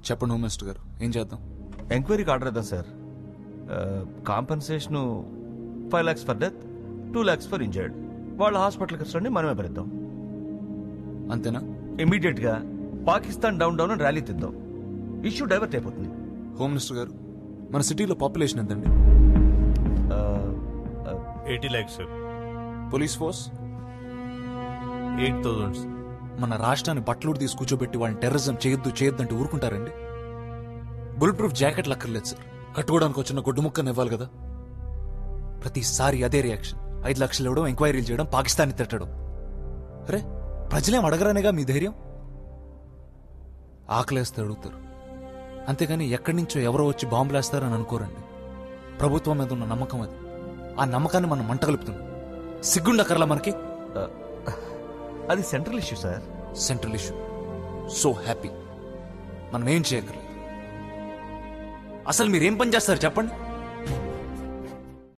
చెప్పండి home minister గారు, ఏం చేద్దాం? ఎంక్వైరీకి ఆర్డర్ ఇద్దాం sir. Compensation 5 lakhs for death, 2 lakhs for injured. వాళ్ళ హాస్పిటల్ ఖర్చులన్నీ మనమే భరిద్దాం. అంతేనా? ఇమీడియట్ గా పాకిస్తాన్ డౌన్ అని ర్యాలీ తిద్దాం. ఇష్యూ డైవర్ట్ అయిపోతుంది. హోమ్ మినిస్టర్ గారు, మన సిటీలో పాపులేషన్ ఎంతండి? 80 lakhs సార్. Police force 8,000. మన రాష్ట్రాన్ని బట్టలుడి తీసి కూర్చోబెట్టి వాళ్ళని టెర్రరిజం చేయొద్దు అంటే ఊరుకుంటారండి? బుల్ ప్రూఫ్ జాకెట్లు అక్కర్లేదు సార్, కట్టుకోవడానికి వచ్చిన గొడ్డు ముక్కని ఇవ్వాలి కదా. ప్రతిసారి అదే రియాక్షన్. 5 లక్షలు ఇవ్వడం, ఎంక్వైరీలు చేయడం, పాకిస్తాన్ని తిట్టడం. అరే ప్రజలేం అడగరానేగా మీ ధైర్యం? ఆకలేస్తే అడుగుతారు, అంతేగాని ఎక్కడి నుంచో ఎవరో వచ్చి బాంబులేస్తారని అనుకోరండి. ప్రభుత్వం మీద ఉన్న నమ్మకం అది. ఆ నమ్మకాన్ని మనం మంట కలుపుతున్నాం. సిగ్గుండకర్లా మనకి? అది central issue sir. Central issue. So happy. మనం ఏం చేయగలం? అసలు మీరేం పని చేస్తారు చెప్పండి?